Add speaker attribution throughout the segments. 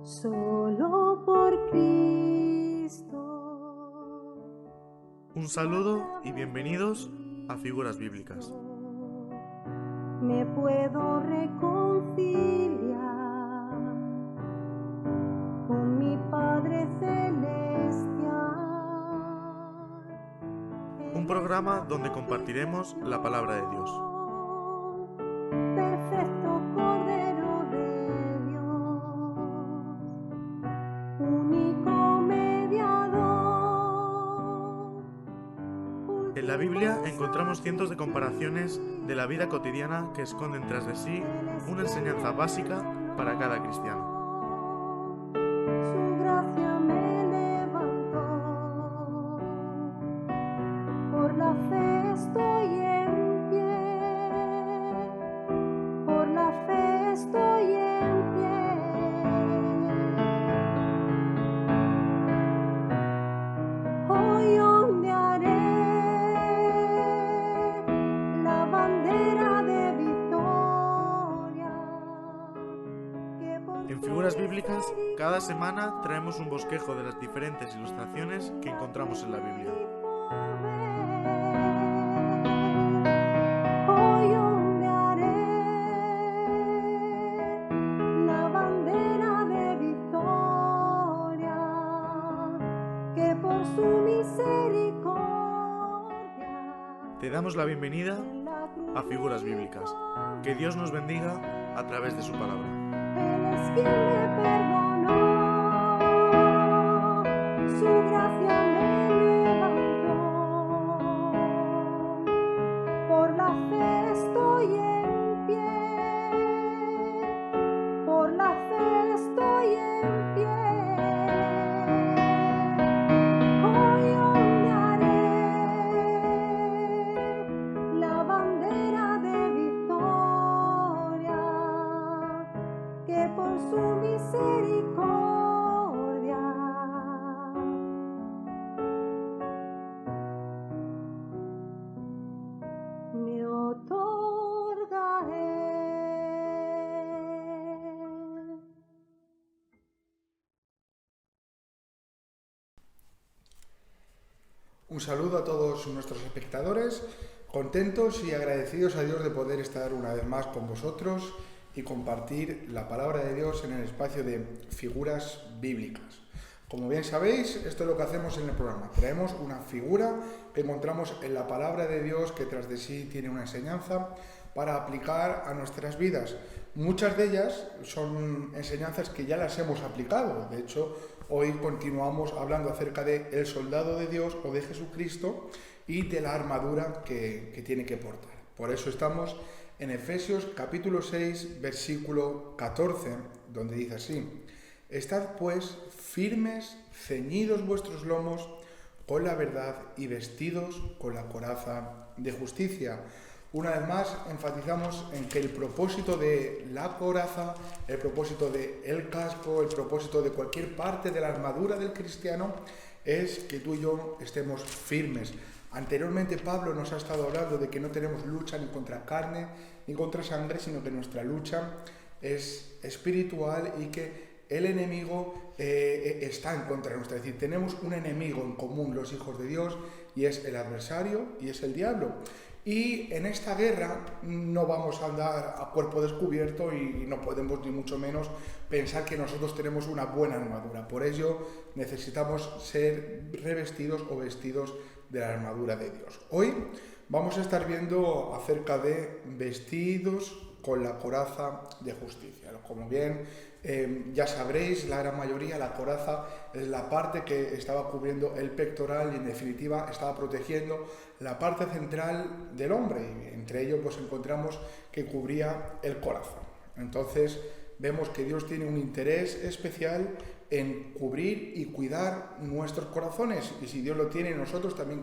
Speaker 1: solo por Cristo.
Speaker 2: Un saludo y bienvenidos a Figuras Bíblicas.
Speaker 1: Me puedo reconciliar con mi Padre Celestial.
Speaker 2: Un programa donde compartiremos la palabra de Dios.
Speaker 1: Perfecto Cordero de Dios, único mediador.
Speaker 2: En la Biblia encontramos cientos de comparaciones de la vida cotidiana que esconden tras de sí una enseñanza básica para cada cristiano.
Speaker 1: Su gracia me levantó, por la fe estoy en pie, por la fe estoy en pie. Hoy ondearé la bandera de victoria.
Speaker 2: En Figuras Bíblicas, cada semana traemos un bosquejo de las diferentes ilustraciones que encontramos en la Biblia.
Speaker 1: Hoy ondearé la bandera de victoria, que por su misericordia
Speaker 2: Te damos la bienvenida a Figuras Bíblicas. Que Dios nos bendiga a través de su palabra.
Speaker 1: Él es quien me perdonó, su gracia me levantó, por la fe estoy en pie, por la fe estoy en pie. Hoy ondearé la bandera de victoria, que por su misericordia me otorga Él.
Speaker 3: Un saludo a todos nuestros espectadores, contentos y agradecidos a Dios de poder estar una vez más con vosotros y compartir la palabra de Dios en el espacio de Figuras Bíblicas. Como bien sabéis, esto es lo que hacemos en el programa. Traemos una figura que encontramos en la palabra de Dios que tras de sí tiene una enseñanza para aplicar a nuestras vidas. Muchas de ellas son enseñanzas que ya las hemos aplicado. De hecho, hoy continuamos hablando acerca de el soldado de Dios o de Jesucristo y de la armadura que tiene que portar. Por eso estamos en Efesios capítulo 6, versículo 14, donde dice así: Estad pues firmes, ceñidos vuestros lomos con la verdad y vestidos con la coraza de justicia. Una vez más enfatizamos en que el propósito de la coraza, el propósito del casco, el propósito de cualquier parte de la armadura del cristiano es que tú y yo estemos firmes. Anteriormente Pablo nos ha estado hablando de que no tenemos lucha ni contra carne ni contra sangre, sino que nuestra lucha es espiritual y que el enemigo está en contra nuestra. Es decir, tenemos un enemigo en común los hijos de Dios y es el adversario y es el diablo. Y en esta guerra no vamos a andar a cuerpo descubierto y no podemos ni mucho menos pensar que nosotros tenemos una buena armadura. Por ello necesitamos ser revestidos o vestidos de la armadura de Dios. Hoy vamos a estar viendo acerca de vestidos con la coraza de justicia. Como bien ya sabréis, la gran mayoría, la coraza es la parte que estaba cubriendo el pectoral y en definitiva estaba protegiendo la parte central del hombre, y entre ellos pues encontramos que cubría el corazón. Entonces vemos que Dios tiene un interés especial en cubrir y cuidar nuestros corazones, y si Dios lo tiene, nosotros también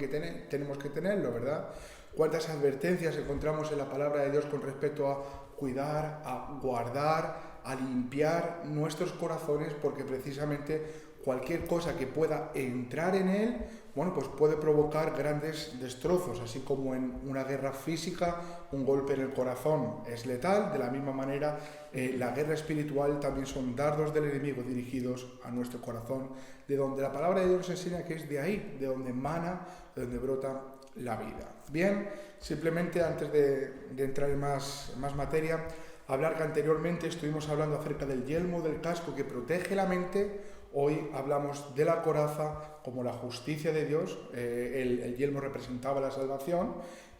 Speaker 3: tenemos que tenerlo, ¿verdad? Cuántas advertencias encontramos en la palabra de Dios con respecto a cuidar, a guardar, a limpiar nuestros corazones, porque precisamente cualquier cosa que pueda entrar en él bueno, pues puede provocar grandes destrozos, así como en una guerra física un golpe en el corazón es letal. De la misma manera, la guerra espiritual también son dardos del enemigo dirigidos a nuestro corazón, de donde la palabra de Dios nos enseña que es de ahí, de donde emana, de donde brota la vida. Bien, simplemente antes de entrar en más materia, hablar que anteriormente estuvimos hablando acerca del yelmo, del casco que protege la mente. Hoy hablamos de la coraza como la justicia de Dios. El yelmo representaba la salvación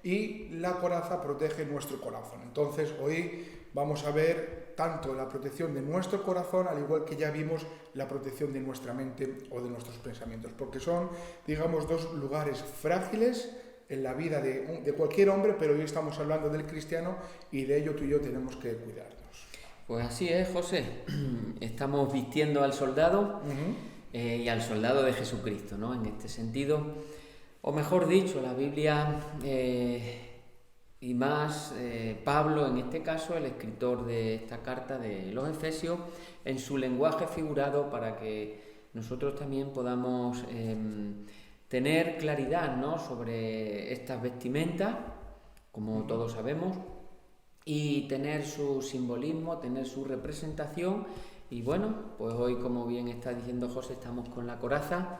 Speaker 3: y la coraza protege nuestro corazón. Entonces hoy vamos a ver tanto la protección de nuestro corazón, al igual que ya vimos la protección de nuestra mente o de nuestros pensamientos, porque son, digamos, dos lugares frágiles en la vida de cualquier hombre, pero hoy estamos hablando del cristiano y de ello tú y yo tenemos que cuidarnos.
Speaker 4: Pues así es, José. Estamos vistiendo al soldado y al soldado de Jesucristo, ¿no? En este sentido, o mejor dicho, la Biblia y más Pablo, en este caso, el escritor de esta carta de los Efesios, en su lenguaje figurado para que nosotros también podamos tener claridad, ¿no?, sobre estas vestimentas, como todos sabemos, y tener su simbolismo, tener su representación. Y bueno, pues hoy, como bien está diciendo José, estamos con la coraza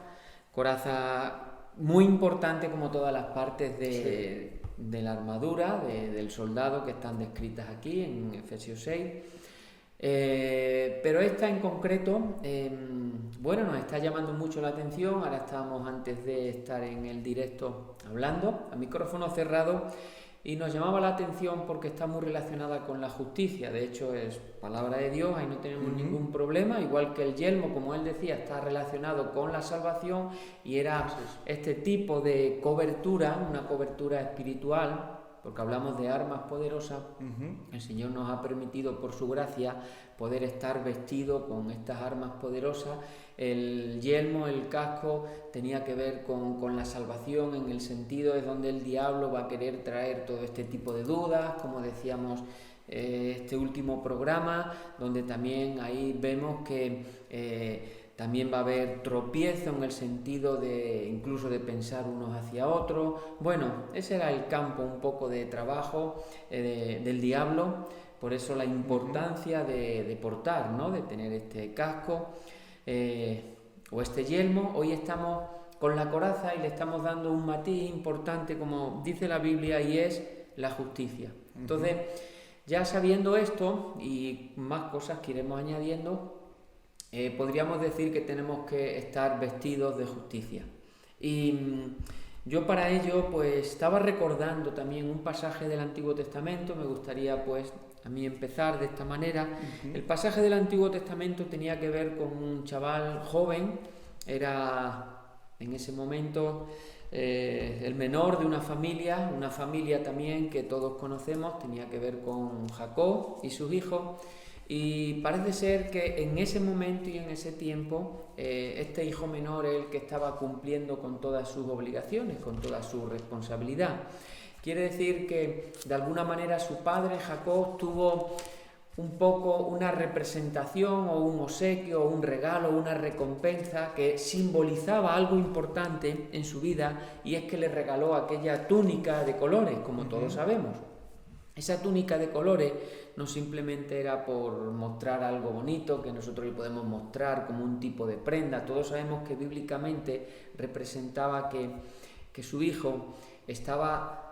Speaker 4: muy importante, como todas las partes de la armadura del soldado que están descritas aquí en Efesios 6. Pero esta en concreto, bueno, nos está llamando mucho la atención. Ahora estábamos, antes de estar en el directo, hablando a micrófono cerrado, y nos llamaba la atención porque está muy relacionada con la justicia. De hecho, es palabra de Dios, ahí no tenemos ningún problema. Igual que el yelmo, como él decía, está relacionado con la salvación, y era este tipo de cobertura, una cobertura espiritual, porque hablamos de armas poderosas. El Señor nos ha permitido, por su gracia, poder estar vestido con estas armas poderosas. El yelmo, el casco, tenía que ver con la salvación, en el sentido es donde el diablo va a querer traer todo este tipo de dudas, como decíamos este último programa, donde también ahí vemos que también va a haber tropiezo, en el sentido de incluso de pensar unos hacia otros. Bueno, ese era el campo un poco de trabajo del diablo. Por eso la importancia de portar, ¿no?, de tener este casco o este yelmo. Hoy estamos con la coraza y le estamos dando un matiz importante, como dice la Biblia, y es la justicia. Entonces, ya sabiendo esto y más cosas que iremos añadiendo, podríamos decir que tenemos que estar vestidos de justicia. Y yo para ello pues estaba recordando también un pasaje del Antiguo Testamento. Me gustaría pues a mí empezar de esta manera. El pasaje del Antiguo Testamento tenía que ver con un chaval joven. Era en ese momento el menor de una familia también que todos conocemos. Tenía que ver con Jacob y sus hijos. Y parece ser que en ese momento y en ese tiempo este hijo menor es el que estaba cumpliendo con todas sus obligaciones, con toda su responsabilidad. Quiere decir que de alguna manera su padre Jacob tuvo un poco una representación o un obsequio o un regalo, una recompensa que simbolizaba algo importante en su vida, y es que le regaló aquella túnica de colores, como todos sabemos. Esa túnica de colores no simplemente era por mostrar algo bonito que nosotros le podemos mostrar como un tipo de prenda. Todos sabemos que bíblicamente representaba que su hijo estaba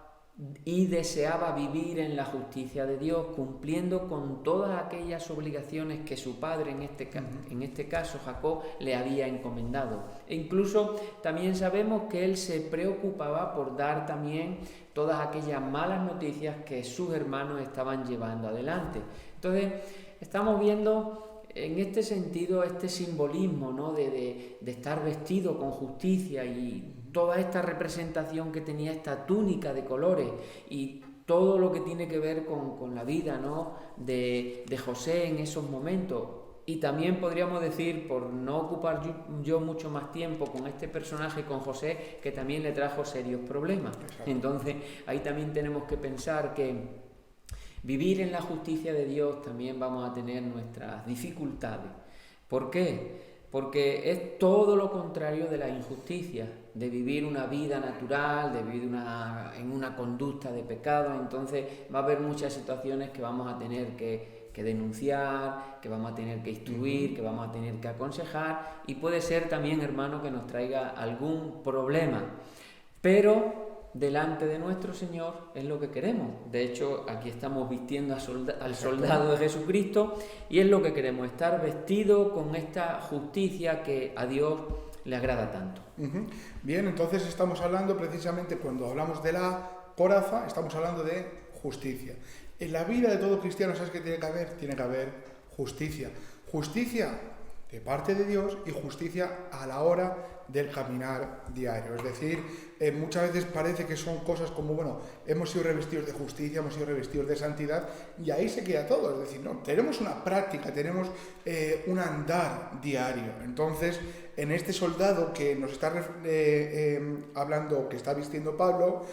Speaker 4: y deseaba vivir en la justicia de Dios, cumpliendo con todas aquellas obligaciones que su padre, en este caso Jacob, le había encomendado. E incluso también sabemos que él se preocupaba por dar también todas aquellas malas noticias que sus hermanos estaban llevando adelante. Entonces, estamos viendo en este sentido este simbolismo, ¿no?, de estar vestido con justicia, y toda esta representación que tenía esta túnica de colores, y todo lo que tiene que ver con la vida, ¿no?, de José en esos momentos. Y también podríamos decir, por no ocupar yo mucho más tiempo con este personaje, con José, que también le trajo serios problemas. Exacto. Entonces ahí también tenemos que pensar que vivir en la justicia de Dios también vamos a tener nuestras dificultades. ¿Por qué? Porque es todo lo contrario de la injusticia. vivir una vida natural, de vivir en una conducta de pecado. Entonces va a haber muchas situaciones que vamos a tener que denunciar, que vamos a tener que instruir, que vamos a tener que aconsejar, y puede ser también, hermano, que nos traiga algún problema, pero delante de nuestro Señor es lo que queremos. De hecho, aquí estamos vistiendo al soldado de Jesucristo, y es lo que queremos, estar vestido con esta justicia que a Dios le agrada tanto.
Speaker 3: Bien, entonces estamos hablando precisamente, cuando hablamos de la coraza, estamos hablando de justicia. En la vida de todo cristiano, ¿sabes qué tiene que haber? Tiene que haber justicia. Justicia de parte de Dios y justicia a la hora del caminar diario. Es decir, muchas veces parece que son cosas como, bueno, hemos sido revestidos de justicia, hemos sido revestidos de santidad, y ahí se queda todo. Es decir, no, tenemos una práctica, tenemos un andar diario. Entonces, en este soldado que nos está hablando, que está vistiendo Pablo,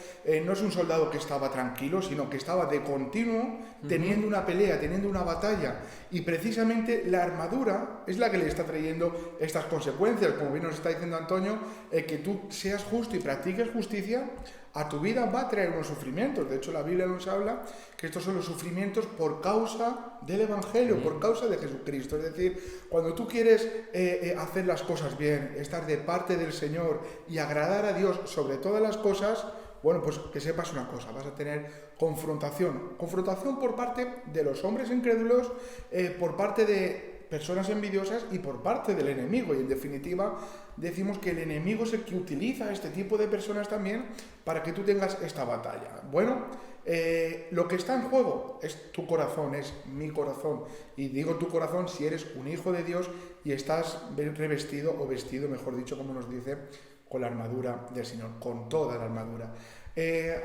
Speaker 3: no es un soldado que estaba tranquilo, sino que estaba de continuo teniendo una pelea, teniendo una batalla, y precisamente la armadura es la que le está trayendo estas consecuencias. Como bien nos está diciendo Antonio, que tú seas justo y practiques justicia, a tu vida va a traer unos sufrimientos. De hecho, la Biblia nos habla que estos son los sufrimientos por causa del Evangelio, por causa de Jesucristo. Es decir, cuando tú quieres hacer las cosas bien, estar de parte del Señor y agradar a Dios sobre todas las cosas, bueno, pues que sepas una cosa, vas a tener confrontación por parte de los hombres incrédulos, por parte de personas envidiosas y por parte del enemigo. Y en definitiva decimos que el enemigo es el que utiliza a este tipo de personas también para que tú tengas esta batalla. Bueno, lo que está en juego es tu corazón, es mi corazón. Y digo tu corazón si eres un hijo de Dios y estás revestido o vestido, mejor dicho, como nos dice, con la armadura del Señor, con toda la armadura.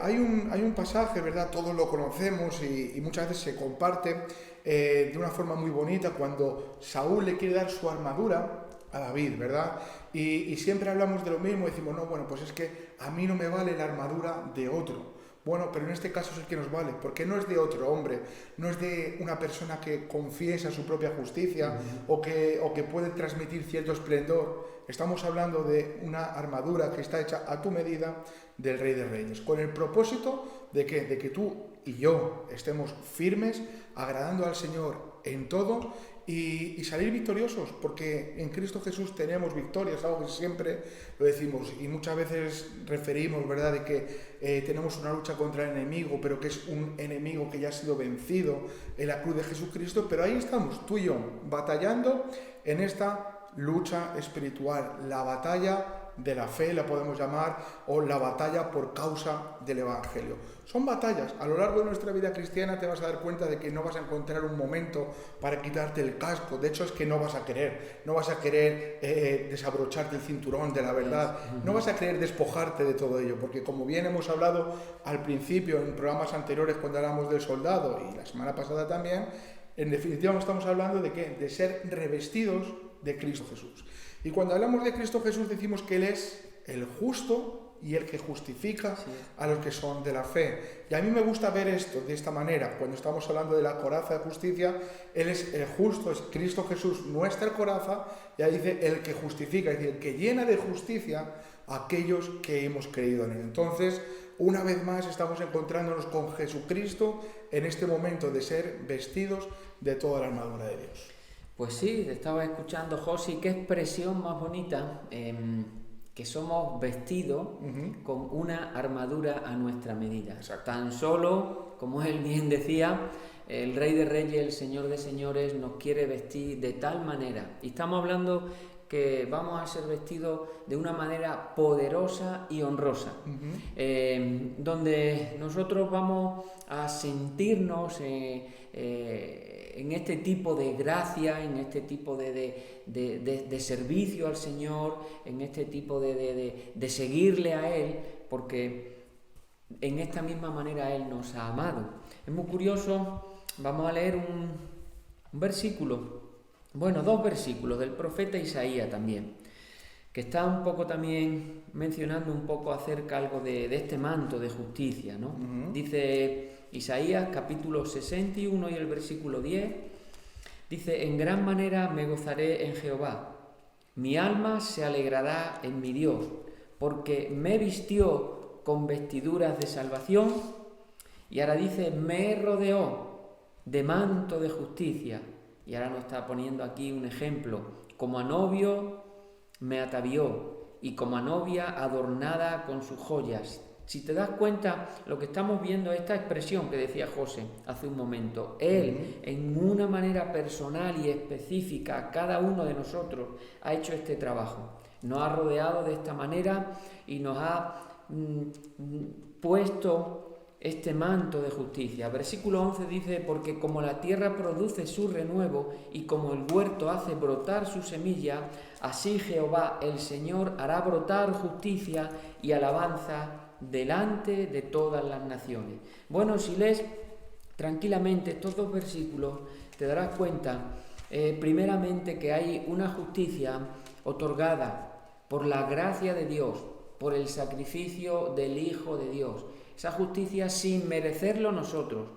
Speaker 3: Hay un pasaje, ¿verdad? Todos lo conocemos y muchas veces se comparte de una forma muy bonita, cuando Saúl le quiere dar su armadura a David, ¿verdad? Y siempre hablamos de lo mismo, decimos, no, bueno, pues es que a mí no me vale la armadura de otro. Bueno, pero en este caso es el que nos vale, porque no es de otro hombre, no es de una persona que confiesa su propia justicia o que puede transmitir cierto esplendor. Estamos hablando de una armadura que está hecha a tu medida del Rey de Reyes, con el propósito de que tú y yo estemos firmes, agradando al Señor en todo y salir victoriosos, porque en Cristo Jesús tenemos victorias, algo que siempre lo decimos y muchas veces referimos, ¿verdad?, de que tenemos una lucha contra el enemigo, pero que es un enemigo que ya ha sido vencido en la cruz de Jesucristo. Pero ahí estamos, tú y yo, batallando en esta lucha espiritual, la batalla de la fe la podemos llamar, o la batalla por causa del Evangelio. Son batallas. A lo largo de nuestra vida cristiana te vas a dar cuenta de que no vas a encontrar un momento para quitarte el casco. De hecho, es que no vas a querer desabrocharte el cinturón de la verdad, no vas a querer despojarte de todo ello, porque como bien hemos hablado al principio en programas anteriores cuando hablamos del soldado y la semana pasada también, en definitiva no estamos hablando de ¿qué? De ser revestidos de Cristo Jesús. Y cuando hablamos de Cristo Jesús decimos que Él es el justo y el que justifica a los que son de la fe. Y a mí me gusta ver esto de esta manera. Cuando estamos hablando de la coraza de justicia, Él es el justo, es Cristo Jesús, nuestra coraza, y ahí dice el que justifica, es decir, el que llena de justicia a aquellos que hemos creído en Él. Entonces, una vez más estamos encontrándonos con Jesucristo en este momento de ser vestidos de toda la armadura de Dios.
Speaker 4: Pues sí, te estaba escuchando, Josi, qué expresión más bonita, que somos vestidos con una armadura a nuestra medida.
Speaker 3: Exacto.
Speaker 4: Tan solo, como él bien decía, el Rey de Reyes, el Señor de Señores, nos quiere vestir de tal manera. Y estamos hablando que vamos a ser vestidos de una manera poderosa y honrosa, donde nosotros vamos a sentirnos en este tipo de gracia, en este tipo de servicio al Señor, en este tipo de seguirle a Él, porque en esta misma manera Él nos ha amado. Es muy curioso, vamos a leer un versículo, bueno, 2 versículos del profeta Isaías también, que está un poco también mencionando un poco acerca algo de este manto de justicia, ¿no? Dice Isaías capítulo 61 y el versículo 10, dice: en gran manera me gozaré en Jehová, mi alma se alegrará en mi Dios, porque me vistió con vestiduras de salvación, y ahora dice, me rodeó de manto de justicia, y ahora nos está poniendo aquí un ejemplo, como a novio me atavió, y como a novia adornada con sus joyas. Si te das cuenta, lo que estamos viendo es esta expresión que decía José hace un momento. Él, en una manera personal y específica, cada uno de nosotros ha hecho este trabajo. Nos ha rodeado de esta manera y nos ha puesto este manto de justicia. Versículo 11 dice, porque como la tierra produce su renuevo y como el huerto hace brotar su semilla, así Jehová el Señor hará brotar justicia y alabanza delante de todas las naciones. Bueno, si lees tranquilamente estos dos versículos, te darás cuenta, primeramente, que hay una justicia otorgada por la gracia de Dios, por el sacrificio del Hijo de Dios. Esa justicia sin merecerlo nosotros.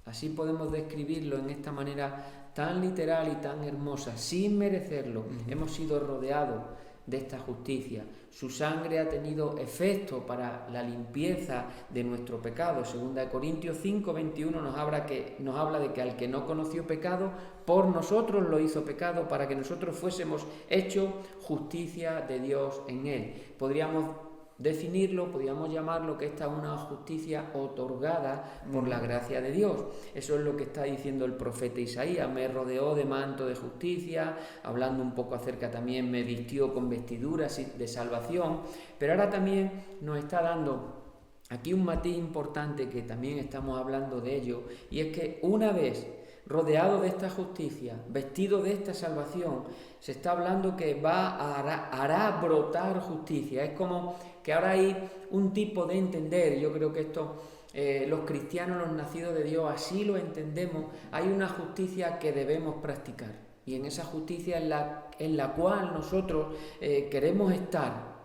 Speaker 4: Así podemos describirlo en esta manera tan literal y tan hermosa. Sin merecerlo, hemos sido rodeados de esta justicia. Su sangre ha tenido efecto para la limpieza de nuestro pecado. 2 Corintios 5:21 nos habla de que al que no conoció pecado, por nosotros lo hizo pecado, para que nosotros fuésemos hechos justicia de Dios en él. Podríamos definirlo, podríamos llamarlo que esta es una justicia otorgada por la gracia de Dios. Eso es lo que está diciendo el profeta Isaías. Me rodeó de manto de justicia, hablando un poco acerca también, me vistió con vestiduras de salvación, pero ahora también nos está dando aquí un matiz importante que también estamos hablando de ello, y es que una vez rodeado de esta justicia, vestido de esta salvación, se está hablando que hará brotar justicia. Es como que ahora hay un tipo de entender, yo creo que esto los cristianos, los nacidos de Dios, así lo entendemos. Hay una justicia que debemos practicar, y en esa justicia en la cual nosotros queremos estar,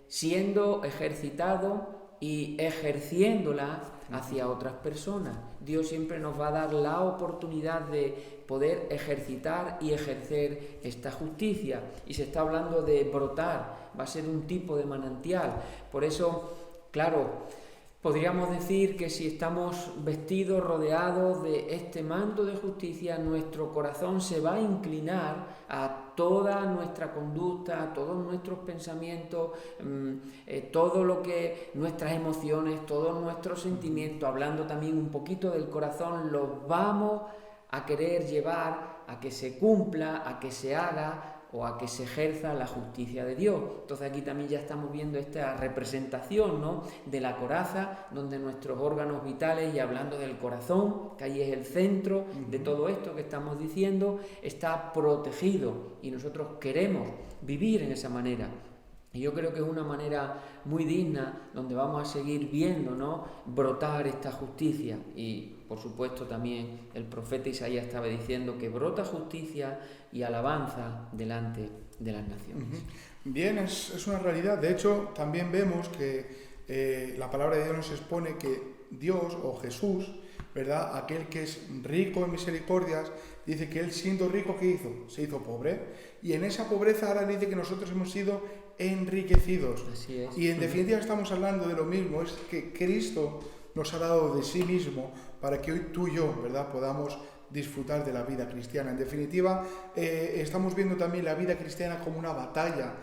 Speaker 4: siendo ejercitados y ejerciéndola hacia otras personas. Dios siempre nos va a dar la oportunidad de poder ejercitar y ejercer esta justicia, y se está hablando de brotar, va a ser un tipo de manantial. Por eso, claro, podríamos decir que si estamos vestidos, rodeados de este manto de justicia, nuestro corazón se va a inclinar a toda nuestra conducta, a todos nuestros pensamientos, todo lo que nuestras emociones, todos nuestros sentimientos, hablando también un poquito del corazón, los vamos a querer llevar a que se cumpla, a que se haga o a que se ejerza la justicia de Dios. Entonces aquí también ya estamos viendo esta representación, ¿no?, de la coraza, donde nuestros órganos vitales, y hablando del corazón, que ahí es el centro de todo esto que estamos diciendo, está protegido, y nosotros queremos vivir en esa manera. Y yo creo que es una manera muy digna donde vamos a seguir viendo, ¿no?, brotar esta justicia. Y por supuesto también el profeta Isaías estaba diciendo que brota justicia y alabanza delante de las naciones.
Speaker 3: Bien, es una realidad. De hecho, también vemos que la palabra de Dios nos expone que Dios o Jesús, ¿verdad?, aquel que es rico en misericordias, dice que él, siendo rico, ¿qué hizo? Se hizo pobre. Y en esa pobreza ahora dice que nosotros hemos sido enriquecidos.
Speaker 4: Así es.
Speaker 3: Y en definitiva estamos hablando de lo mismo, es que Cristo nos ha dado de sí mismo para que hoy tú y yo, ¿verdad?, podamos disfrutar de la vida cristiana. En definitiva, estamos viendo también la vida cristiana como una batalla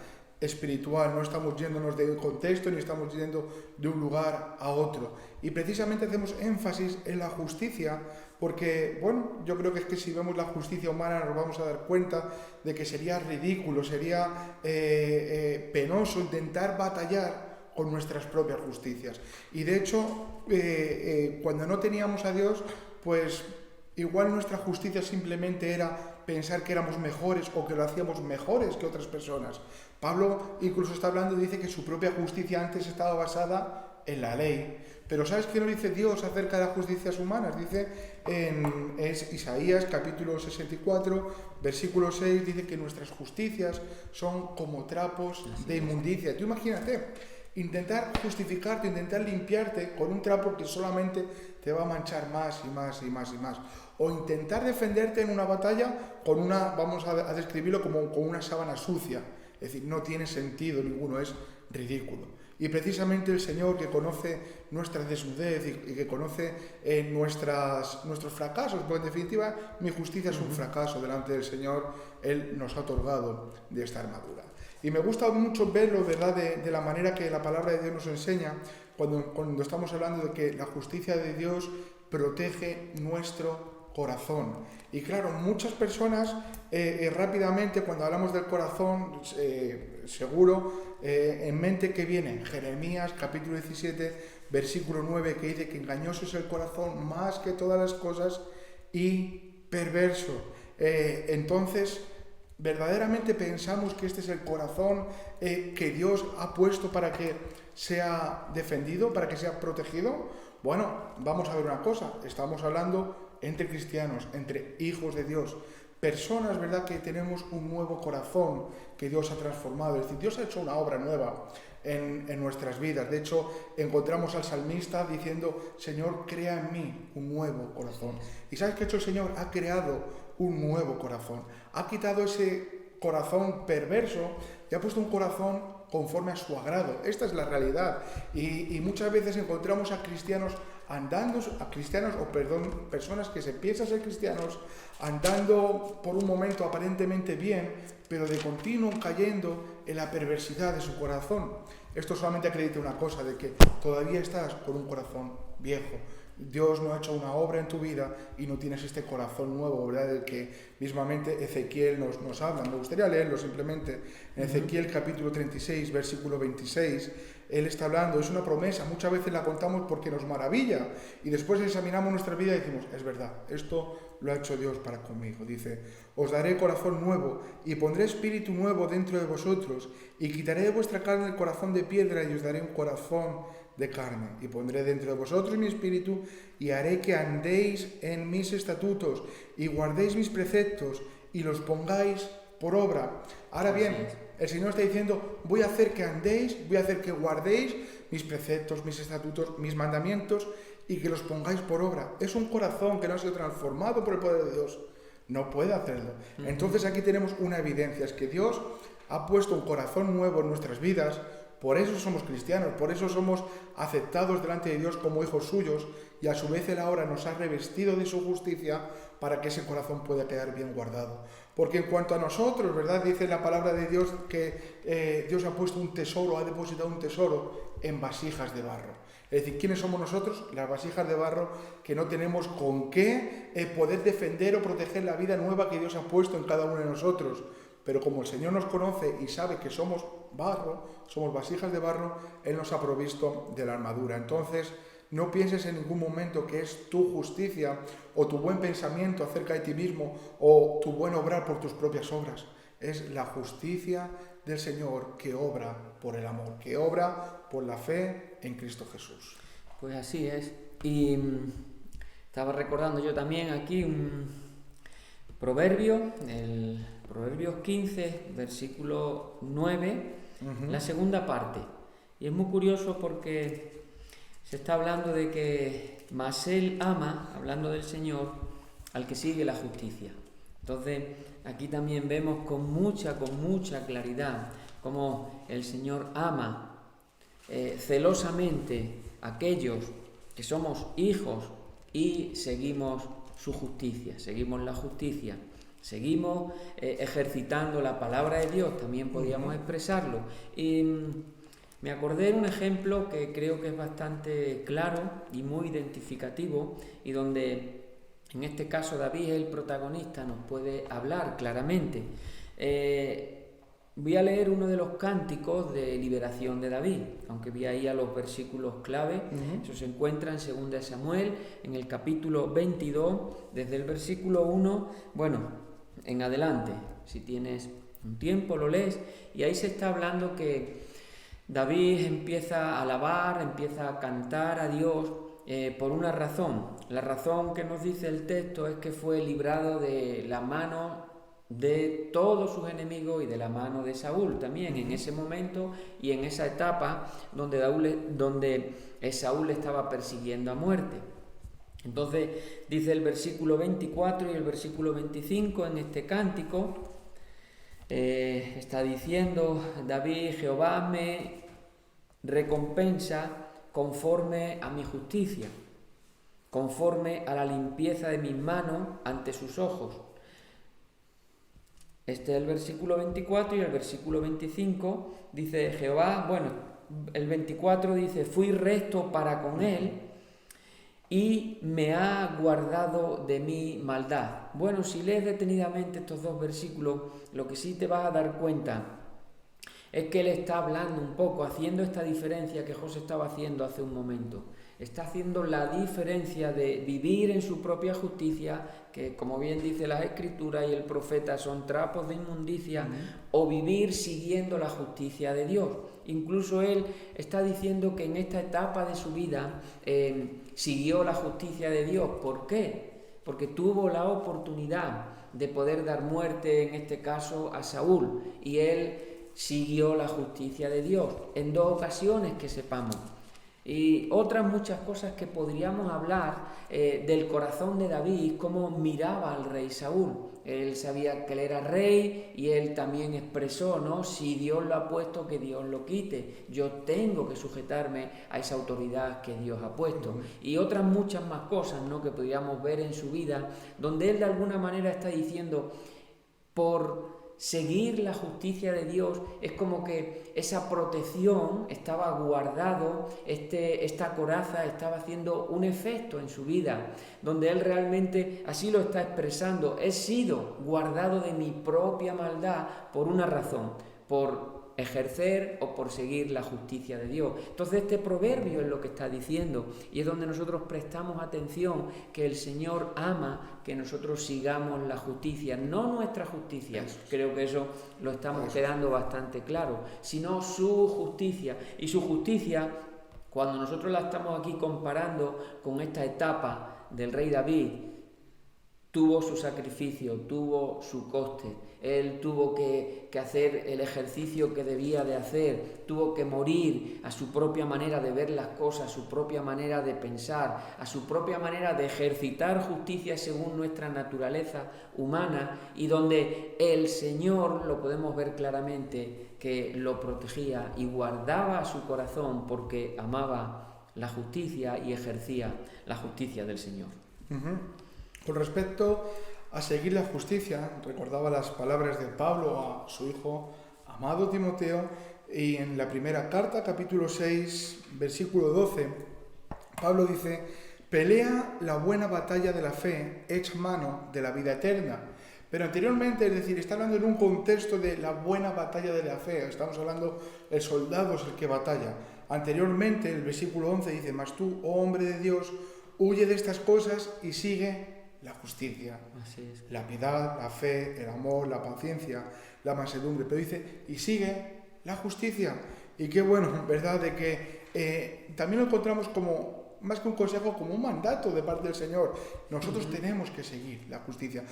Speaker 3: espiritual, no estamos yéndonos de un contexto ni estamos yendo de un lugar a otro. Y precisamente hacemos énfasis en la justicia porque, bueno, yo creo que es que si vemos la justicia humana nos vamos a dar cuenta de que sería ridículo, sería penoso intentar batallar con nuestras propias justicias. Y de hecho, cuando no teníamos a Dios, pues igual nuestra justicia simplemente era pensar que éramos mejores o que lo hacíamos mejores que otras personas. Pablo incluso está hablando y dice que su propia justicia antes estaba basada en la ley. Pero ¿sabes qué nos dice Dios acerca de las justicias humanas? Dice es Isaías capítulo 64, versículo 6, dice que nuestras justicias son como trapos de inmundicia. Tú imagínate, intentar justificarte, intentar limpiarte con un trapo que solamente te va a manchar más y más y más y más. O intentar defenderte en una batalla con una, vamos a describirlo como con una sábana sucia. Es decir, no tiene sentido ninguno, es ridículo. Y precisamente el Señor, que conoce nuestra desnudez y que conoce nuestros fracasos, porque en definitiva mi justicia es un fracaso delante del Señor, Él nos ha otorgado de esta armadura. Y me gusta mucho verlo, ¿verdad?, de la manera que la palabra de Dios nos enseña cuando estamos hablando de que la justicia de Dios protege nuestro corazón. Y claro, muchas personas rápidamente cuando hablamos del corazón, seguro en mente que viene Jeremías capítulo 17 versículo 9, que dice que engañoso es el corazón más que todas las cosas y perverso. Entonces verdaderamente pensamos que este es el corazón que Dios ha puesto para que sea defendido, para que sea protegido. Bueno, vamos a ver una cosa, estamos hablando entre cristianos, entre hijos de Dios, personas, ¿verdad?, que tenemos un nuevo corazón que Dios ha transformado. Es decir, Dios ha hecho una obra nueva en nuestras vidas. De hecho, encontramos al salmista diciendo: Señor, crea en mí un nuevo corazón. ¿Y sabes qué ha hecho el Señor? Ha creado un nuevo corazón. Ha quitado ese corazón perverso y ha puesto un corazón conforme a su agrado. Esta es la realidad. Y muchas veces encontramos a cristianos personas que se piensan ser cristianos, andando por un momento aparentemente bien, pero de continuo cayendo en la perversidad de su corazón. Esto solamente acredita una cosa, de que todavía estás con un corazón viejo. Dios no ha hecho una obra en tu vida y no tienes este corazón nuevo, ¿verdad?, del que mismamente Ezequiel nos habla. Me gustaría leerlo simplemente. En Ezequiel capítulo 36, versículo 26, Él está hablando, es una promesa, muchas veces la contamos porque nos maravilla y después examinamos nuestra vida y decimos: es verdad, esto lo ha hecho Dios para conmigo. Dice: os daré corazón nuevo y pondré espíritu nuevo dentro de vosotros y quitaré de vuestra carne el corazón de piedra y os daré un corazón de carne, y pondré dentro de vosotros mi espíritu y haré que andéis en mis estatutos y guardéis mis preceptos y los pongáis por obra. Ahora bien, el Señor está diciendo: voy a hacer que andéis, voy a hacer que guardéis mis preceptos, mis estatutos, mis mandamientos y que los pongáis por obra. Es un corazón que no ha sido transformado por el poder de Dios, no puede hacerlo. Entonces aquí tenemos una evidencia, es que Dios ha puesto un corazón nuevo en nuestras vidas. Por eso somos cristianos, por eso somos aceptados delante de Dios como hijos suyos, y a su vez Él ahora nos ha revestido de su justicia para que ese corazón pueda quedar bien guardado. Porque en cuanto a nosotros, ¿verdad?, dice la palabra de Dios que Dios ha puesto un tesoro, ha depositado un tesoro en vasijas de barro. Es decir, ¿quiénes somos nosotros? Las vasijas de barro que no tenemos con qué poder defender o proteger la vida nueva que Dios ha puesto en cada uno de nosotros. Pero como el Señor nos conoce y sabe que somos barro, somos vasijas de barro, Él nos ha provisto de la armadura. Entonces, no pienses en ningún momento que es tu justicia o tu buen pensamiento acerca de ti mismo o tu buen obrar por tus propias obras. Es la justicia del Señor que obra por el amor, que obra por la fe en Cristo Jesús.
Speaker 4: Pues así es. Y estaba recordando yo también aquí un proverbio, el Proverbios 15, versículo 9, la segunda parte. Y es muy curioso porque se está hablando de que mas Él ama, hablando del Señor, al que sigue la justicia. Entonces, aquí también vemos con mucha claridad cómo el Señor ama celosamente a aquellos que somos hijos y seguimos su justicia, seguimos la justicia. Seguimos ejercitando la palabra de Dios, también podríamos expresarlo. Y me acordé de un ejemplo que creo que es bastante claro y muy identificativo, y donde en este caso David es el protagonista, nos puede hablar claramente. Voy a leer uno de los cánticos de liberación de David, aunque vi ahí a los versículos clave. Eso se encuentra en 2 Samuel, en el capítulo 22, desde el versículo 1, en adelante. Si tienes un tiempo lo lees, y ahí se está hablando que David empieza a alabar, empieza a cantar a Dios por una razón. La razón que nos dice el texto es que fue librado de la mano de todos sus enemigos y de la mano de Saúl también en ese momento y en esa etapa donde Saúl le estaba persiguiendo a muerte. Entonces dice el versículo 24 y el versículo 25 en este cántico, está diciendo David: Jehová me recompensa conforme a mi justicia, conforme a la limpieza de mis manos ante sus ojos. Este es el versículo 24 y el versículo 25 dice Jehová, el 24 dice, fui recto para con él y me ha guardado de mi maldad. Bueno, si lees detenidamente estos dos versículos, lo que sí te vas a dar cuenta es que él está hablando un poco, haciendo esta diferencia que José estaba haciendo hace un momento. Está haciendo la diferencia de vivir en su propia justicia, que como bien dice la Escritura y el profeta son trapos de inmundicia, o vivir siguiendo la justicia de Dios. Incluso él está diciendo que en esta etapa de su vida siguió la justicia de Dios. ¿Por qué? Porque tuvo la oportunidad de poder dar muerte, en este caso, a Saúl, y él siguió la justicia de Dios en 2 ocasiones que sepamos. Y otras muchas cosas que podríamos hablar del corazón de David, cómo miraba al rey Saúl. Él sabía que él era rey y él también expresó, ¿no? Si Dios lo ha puesto, que Dios lo quite. Yo tengo que sujetarme a esa autoridad que Dios ha puesto. Y otras muchas más cosas, ¿no?, que podríamos ver en su vida, donde él de alguna manera está diciendo, por seguir la justicia de Dios, es como que esa protección estaba guardado, esta coraza estaba haciendo un efecto en su vida, donde él realmente así lo está expresando: he sido guardado de mi propia maldad por una razón, por ejercer o por seguir la justicia de Dios. Entonces este proverbio es lo que está diciendo, y es donde nosotros prestamos atención, que el Señor ama que nosotros sigamos la justicia, no nuestra justicia, creo que eso lo estamos quedando bastante claro, sino su justicia. Y su justicia, cuando nosotros la estamos aquí comparando con esta etapa del rey David, tuvo su sacrificio, tuvo su coste. Él tuvo que hacer el ejercicio que debía de hacer, tuvo que morir a su propia manera de ver las cosas, a su propia manera de pensar, a su propia manera de ejercitar justicia según nuestra naturaleza humana, y donde el Señor, lo podemos ver claramente, que lo protegía y guardaba su corazón porque amaba la justicia y ejercía la justicia del Señor.
Speaker 3: Con respecto a seguir la justicia, recordaba las palabras de Pablo a su hijo amado Timoteo, y en la primera carta, capítulo 6, versículo 12, Pablo dice: pelea la buena batalla de la fe, echa mano de la vida eterna. Pero anteriormente, es decir, está hablando en un contexto de la buena batalla de la fe, estamos hablando, el soldado es el que batalla. Anteriormente, el versículo 11 dice: mas tú, oh hombre de Dios, huye de estas cosas y sigue la justicia, la piedad, la fe, el amor, la paciencia, la mansedumbre. Pero dice, y sigue la justicia. Y qué bueno, ¿verdad?, de que también lo encontramos como, más que un consejo, como un mandato de parte del Señor. Nosotros tenemos que seguir la justicia.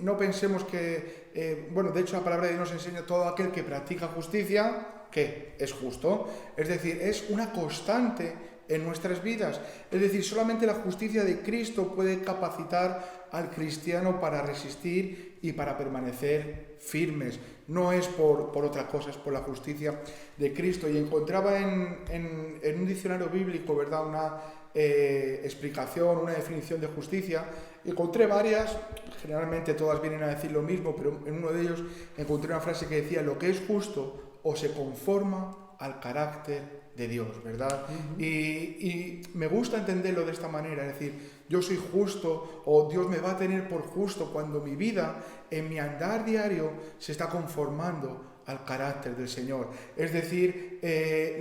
Speaker 3: No pensemos que, de hecho la palabra de Dios nos enseña: todo aquel que practica justicia, que es justo. Es decir, es una constante en nuestras vidas. Es decir, solamente la justicia de Cristo puede capacitar al cristiano para resistir y para permanecer firmes. No es por otra cosa, es por la justicia de Cristo. Y encontraba en un diccionario bíblico, ¿verdad?, una explicación, una definición de justicia. Encontré varias, generalmente todas vienen a decir lo mismo, pero en uno de ellos encontré una frase que decía: lo que es justo o se conforma al carácter de Dios, ¿verdad? Y me gusta entenderlo de esta manera, es decir, yo soy justo, o Dios me va a tener por justo cuando mi vida, en mi andar diario, se está conformando al carácter del Señor. Es decir,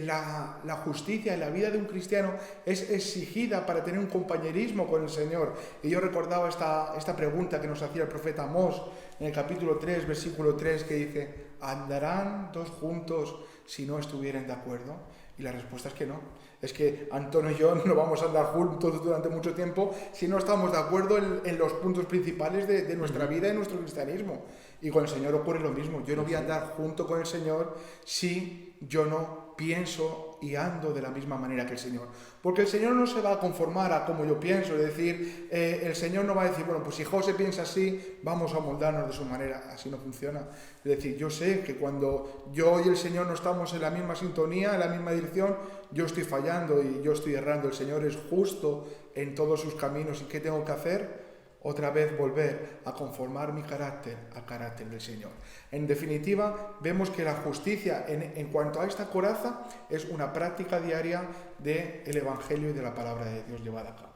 Speaker 3: la justicia en la vida de un cristiano es exigida para tener un compañerismo con el Señor. Y yo recordaba esta pregunta que nos hacía el profeta Amós en el capítulo 3, versículo 3, que dice: ¿andarán dos juntos si no estuvieren de acuerdo? Y la respuesta es que no. Es que Antonio y yo no vamos a andar juntos durante mucho tiempo si no estamos de acuerdo en los puntos principales de nuestra vida y de nuestro cristianismo. Y con el Señor ocurre lo mismo. Yo no voy a andar junto con el Señor si yo no pienso y ando de la misma manera que el Señor. Porque el Señor no se va a conformar a como yo pienso, es decir, el Señor no va a decir, bueno, pues si José piensa así, vamos a moldarnos de su manera. Así no funciona. Es decir, yo sé que cuando yo y el Señor no estamos en la misma sintonía, en la misma dirección, yo estoy fallando y yo estoy errando. El Señor es justo en todos sus caminos. ¿Y qué tengo que hacer? Otra vez volver a conformar mi carácter al carácter del Señor. En definitiva, vemos que la justicia en cuanto a esta coraza es una práctica diaria del Evangelio y de la palabra de Dios llevada a cabo.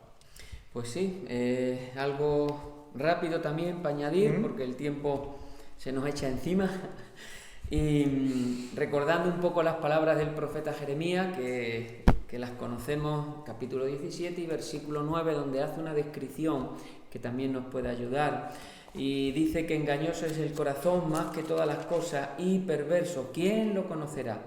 Speaker 4: Pues sí, algo rápido también para añadir, porque el tiempo se nos echa encima. Y recordando un poco las palabras del profeta Jeremías, que las conocemos, capítulo 17 y versículo 9, donde hace una descripción que también nos puede ayudar. Y dice que engañoso es el corazón más que todas las cosas y perverso. ¿Quién lo conocerá?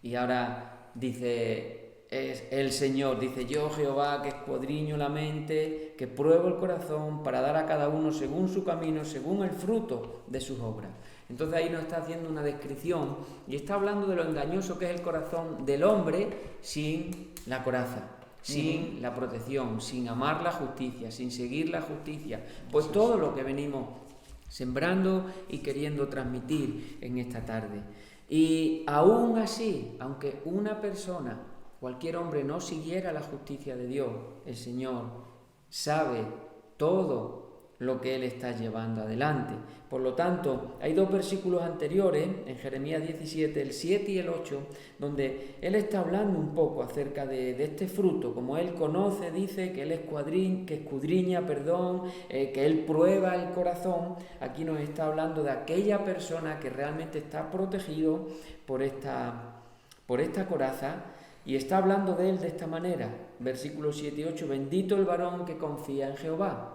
Speaker 4: Y ahora dice, es el Señor, dice, yo Jehová que escudriño la mente, que pruebo el corazón para dar a cada uno según su camino, según el fruto de sus obras. Entonces ahí nos está haciendo una descripción y está hablando de lo engañoso que es el corazón del hombre sin la coraza, sin la protección, sin amar la justicia, sin seguir la justicia. Pues todo lo que venimos sembrando y queriendo transmitir en esta tarde. Y aún así, aunque una persona, cualquier hombre, no siguiera la justicia de Dios, el Señor sabe todo lo que Él está llevando adelante. Por lo tanto, hay dos versículos anteriores, en Jeremías 17, el 7 y el 8, donde Él está hablando un poco acerca de este fruto, como Él conoce, dice que Él escudriña, que Él prueba el corazón. Aquí nos está hablando de aquella persona que realmente está protegido por esta coraza, y está hablando de Él de esta manera, versículos 7 y 8, bendito el varón que confía en Jehová.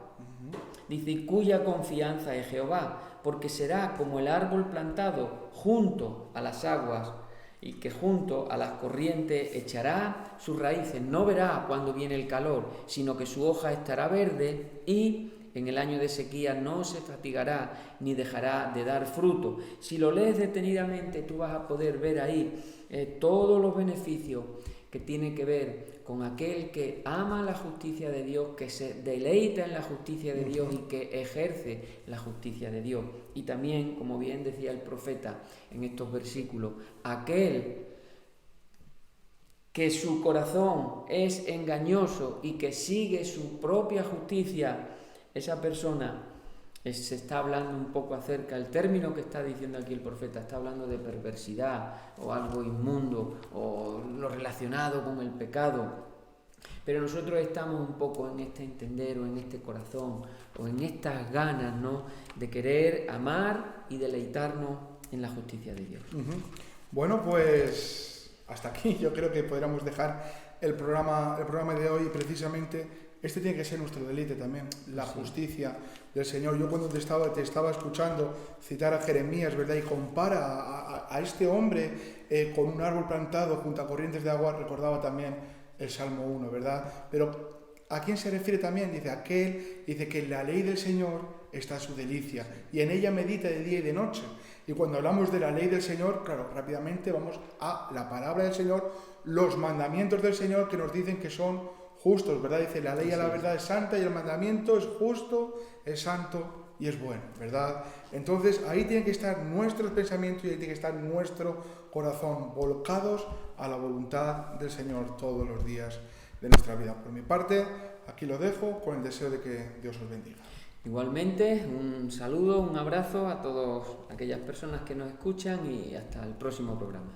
Speaker 4: Dice, cuya confianza es Jehová, porque será como el árbol plantado junto a las aguas y que junto a las corrientes echará sus raíces. No verá cuando viene el calor, sino que su hoja estará verde y en el año de sequía no se fatigará ni dejará de dar fruto. Si lo lees detenidamente, tú vas a poder ver ahí todos los beneficios que tienen que ver con aquel que ama la justicia de Dios, que se deleita en la justicia de Dios y que ejerce la justicia de Dios. Y también, como bien decía el profeta en estos versículos, aquel que su corazón es engañoso y que sigue su propia justicia, esa persona se está hablando un poco acerca, el término que está diciendo aquí el profeta, está hablando de perversidad o algo inmundo o lo relacionado con el pecado. Pero nosotros estamos un poco en este entender o en este corazón o en estas ganas, ¿no?, de querer amar y deleitarnos en la justicia de Dios.
Speaker 3: Bueno, pues hasta aquí yo creo que podríamos dejar el programa de hoy. Precisamente este tiene que ser nuestro deleite también, la justicia del Señor. Yo cuando te estaba escuchando citar a Jeremías, ¿verdad?, y compara a este hombre con un árbol plantado junto a corrientes de agua, recordaba también el Salmo 1, ¿verdad? Pero ¿a quién se refiere también? Dice que en la ley del Señor está su delicia y en ella medita de día y de noche. Y cuando hablamos de la ley del Señor, claro, rápidamente vamos a la palabra del Señor, los mandamientos del Señor que nos dicen que son justos, ¿verdad? Dice, la ley a la verdad es santa y el mandamiento es justo, es santo y es bueno, ¿verdad? Entonces ahí tienen que estar nuestros pensamientos y ahí tiene que estar nuestro corazón, volcados a la voluntad del Señor todos los días de nuestra vida. Por mi parte, aquí lo dejo con el deseo de que Dios os bendiga.
Speaker 4: Igualmente, un saludo, un abrazo a todas aquellas personas que nos escuchan y hasta el próximo programa.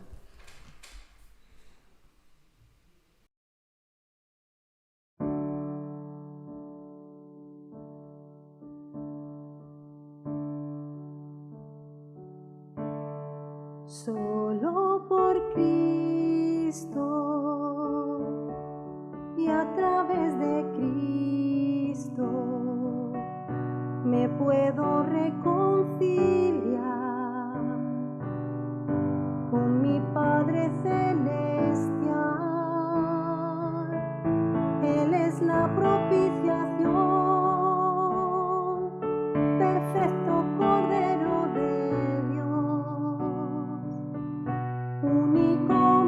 Speaker 1: Solo por Cristo y a través de Cristo me puedo reconciliar con mi Padre Celestial. Él es la propiciación, perfecto Cordero de Dios, único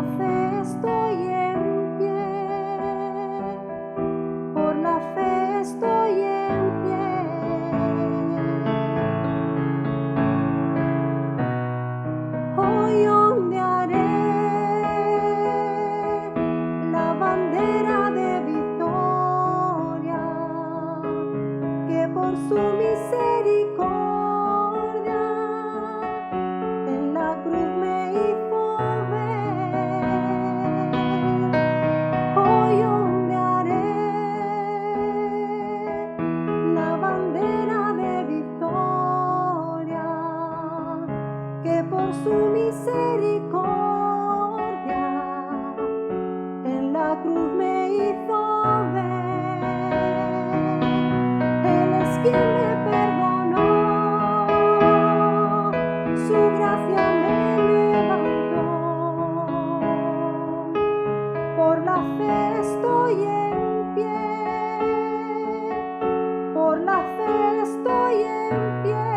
Speaker 1: la fe estoy en pie, por la fe estoy en pie. Hoy ondearé la bandera de victoria, que por su misericordia en la cruz me hizo ver. Hoy ondearé la bandera de victoria, que por su misericordia en la cruz me hizo ver. Él es quien me perdonó, su gracia me levantó. Por la fe estoy en pie, por la fe estoy en pie.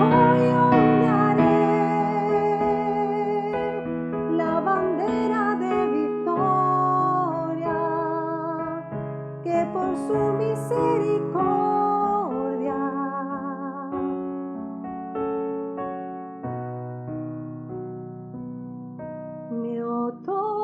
Speaker 1: Hoy ondearé la bandera de victoria, que por su misericordia me otorgó.